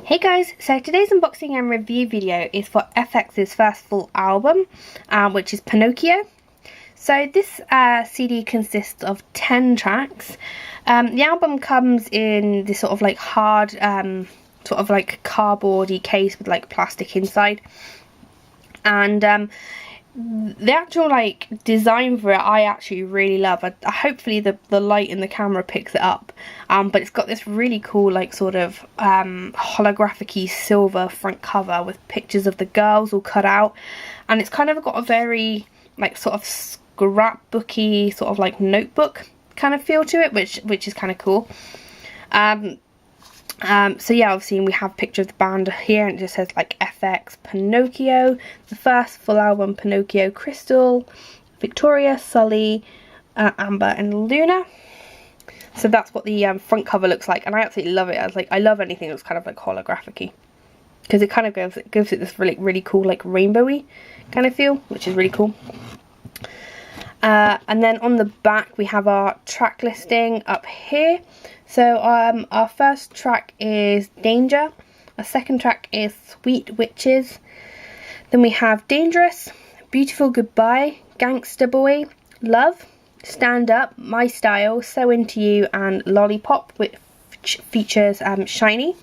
Hey guys, so today's unboxing and review video is for FX's first full album, which is Pinocchio. So this CD consists of 10 tracks. The album comes in this sort of like hard, sort of like cardboardy case with like plastic inside. And the actual like design for it I actually really love. Hopefully the light in the camera picks it up, but it's got this really cool like sort of holographic-y silver front cover with pictures of the girls all cut out, and it's kind of got a very like sort of scrapbooky sort of like notebook kind of feel to it, which is kind of cool. So yeah, obviously we have a picture of the band here, and it just says like FX Pinocchio, the first full album Pinocchio, Crystal, Victoria, Sully, Amber and Luna. So that's what the front cover looks like, and I absolutely love it. I love anything that's kind of like holographic-y, because it kind of gives it this really cool like rainbowy kind of feel, which is really cool. And then on the back we have our track listing up here. So our first track is Danger, our second track is Sweet Witches, then we have Dangerous, Beautiful Goodbye, Gangsta Boy, Love, Stand Up, My Style, So Into You and Lollipop, which features SHINee.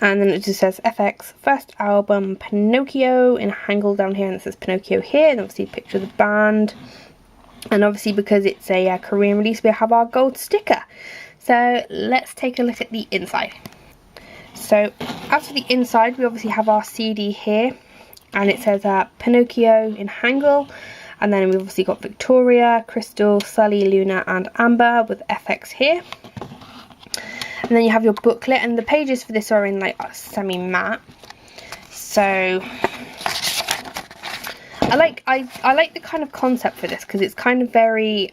And then it just says FX first album Pinocchio in Hangle down here, and it says Pinocchio here, and obviously a picture of the band. And obviously because it's a Korean release, we have our gold sticker. So let's take a look at the inside. So after the inside we obviously have our CD here, and it says Pinocchio in Hangle, and then we've obviously got Victoria, Crystal, Sully, Luna and Amber with FX here. And then you have your booklet, and the pages for this are in like semi-matte. So I like the kind of concept for this, because it's kind of very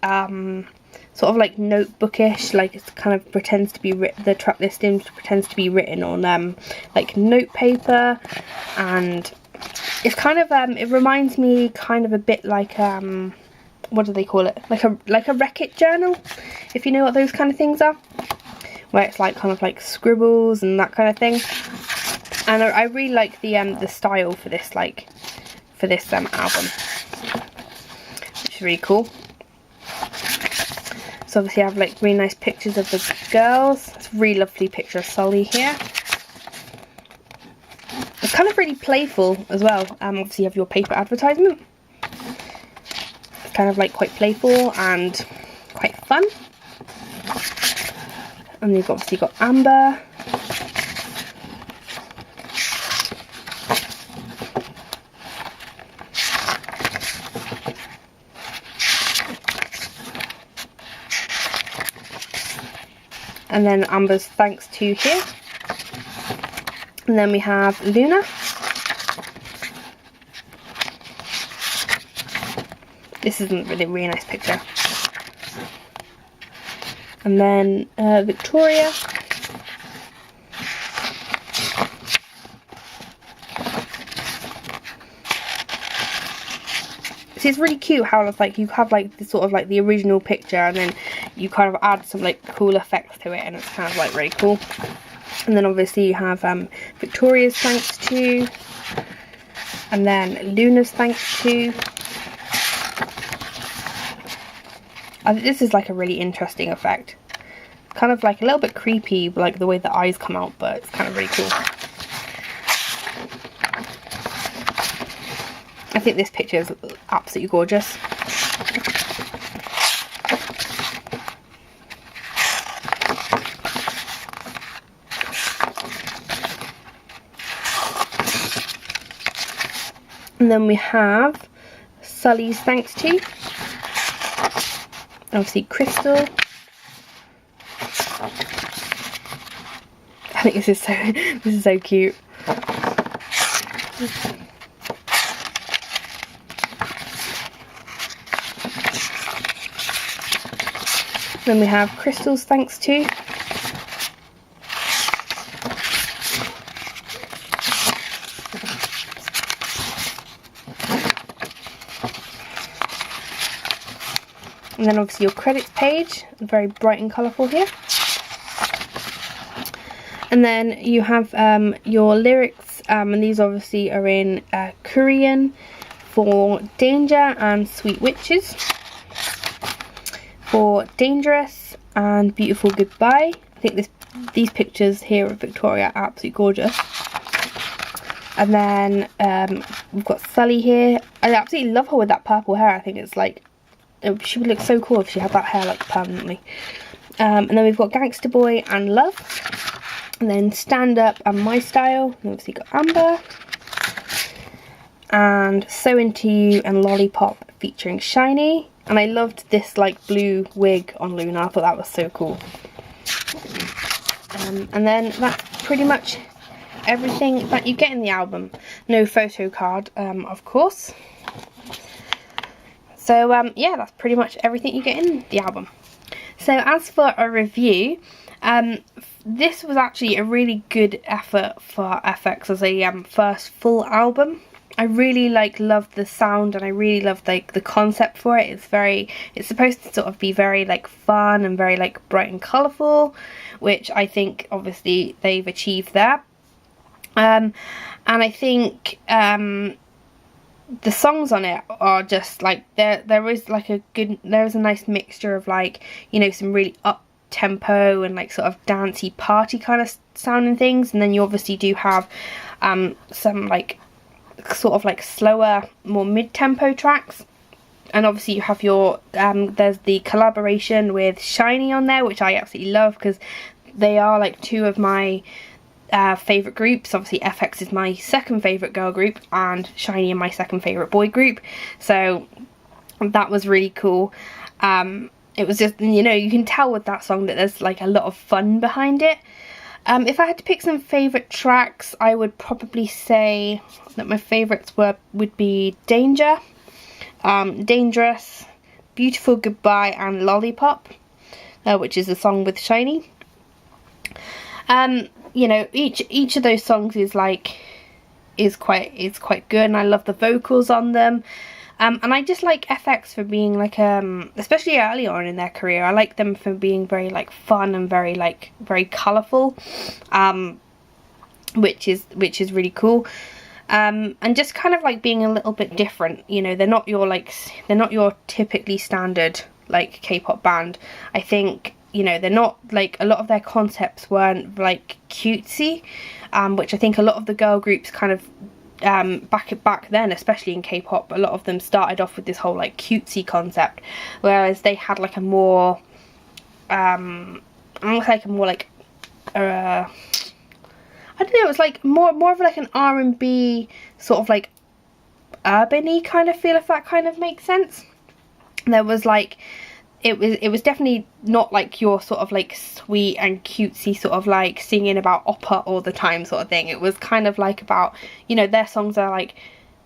sort of like notebookish, like it's kind of pretends to be the track listing pretends to be written on like note paper, and it's kind of it reminds me kind of a bit like what do they call it, like a Wreck-It journal, if you know what those kind of things are, where it's like kind of like scribbles and that kind of thing. And I really like the style for this album, which is really cool. So obviously I have like really nice pictures of the girls. It's a really lovely picture of Sully here. It's kind of really playful as well. Obviously you have your paper advertisement. It's kind of like quite playful and quite fun. And you've obviously got Amber. And then Amber's thanks to here. And then we have Luna. This is a really nice picture. And then Victoria. See, it's really cute how it's like you have like the sort of like the original picture, and then you kind of add some like cool effects to it, and it's kind of like really cool. And then obviously you have Victoria's thanks to, and then Luna's thanks to. I think this is like a really interesting effect, kind of like a little bit creepy, like the way the eyes come out, but it's kind of really cool. I think this picture is absolutely gorgeous. And then we have Sully's thanks to, obviously Crystal. I think this is so cute. Then we have Crystal's thanks to. And then obviously your credits page, very bright and colourful here. And then you have your lyrics, and these obviously are in Korean for Danger and Sweet Witches. For Dangerous and Beautiful Goodbye. I think these pictures here of Victoria are absolutely gorgeous. And then we've got Sully here. I absolutely love her with that purple hair. I think it's like, she would look so cool if she had that hair like permanently. And then we've got Gangsta Boy and Love. And then Stand Up and My Style. And obviously got Amber. And So Into You and Lollipop featuring SHINee. And I loved this like blue wig on Luna. I thought that was so cool. And then that's pretty much everything that you get in the album. No photo card, of course. So yeah, that's pretty much everything you get in the album. So as for a review, this was actually a really good effort for FX as a first full album. I really loved the sound, and I really loved like the concept for it. It's supposed to sort of be very like fun and very like bright and colourful, which I think obviously they've achieved there. And I think the songs on it are just like, there is a nice mixture of like, you know, some really up tempo and like sort of dancey party kind of sounding things, and then you obviously do have some like sort of like slower, more mid-tempo tracks. And obviously you have your there's the collaboration with SHINee on there, which I absolutely love because they are like two of my favourite groups. Obviously FX is my second favourite girl group and SHINee are my second favourite boy group, so that was really cool. It was just, you know, you can tell with that song that there's like a lot of fun behind it. If I had to pick some favourite tracks, I would probably say that my favourites would be Danger, Dangerous, Beautiful Goodbye and Lollipop, which is a song with SHINee. You know, each of those songs is quite good, and I love the vocals on them. And I just like FX for being like, especially early on in their career, I like them for being very like fun and very colourful, which is really cool. And just kind of like being a little bit different. You know, they're not your typically standard like K-pop band. I think, you know, they're not like, a lot of their concepts weren't like cutesy, which I think a lot of the girl groups kind of back then, especially in K-pop, a lot of them started off with this whole like cutesy concept, whereas they had like a more I don't know, it was like more of like an R&B sort of like urban-y kind of feel, if that kind of makes sense. There was like, it was definitely not like your sort of like sweet and cutesy sort of like singing about opera all the time sort of thing. It was kind of like about, you know, their songs are like,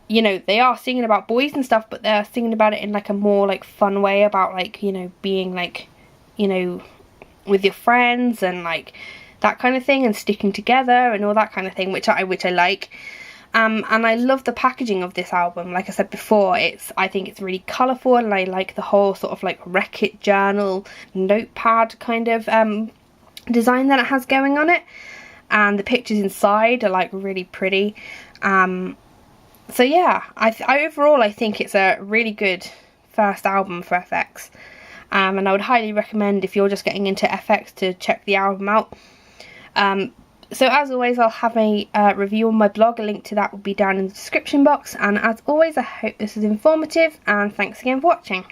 you know, they are singing about boys and stuff, but they're singing about it in like a more like fun way, about like, you know, being like, you know, with your friends and like that kind of thing, and sticking together and all that kind of thing, which I like. And I love the packaging of this album. Like I said before, I think it's really colourful, and I like the whole sort of like Wreck-It journal notepad kind of design that it has going on it, and the pictures inside are like really pretty. So yeah, I overall I think it's a really good first album for FX, and I would highly recommend, if you're just getting into FX, to check the album out. So as always, I'll have a review on my blog. A link to that will be down in the description box. And as always, I hope this is informative, and thanks again for watching.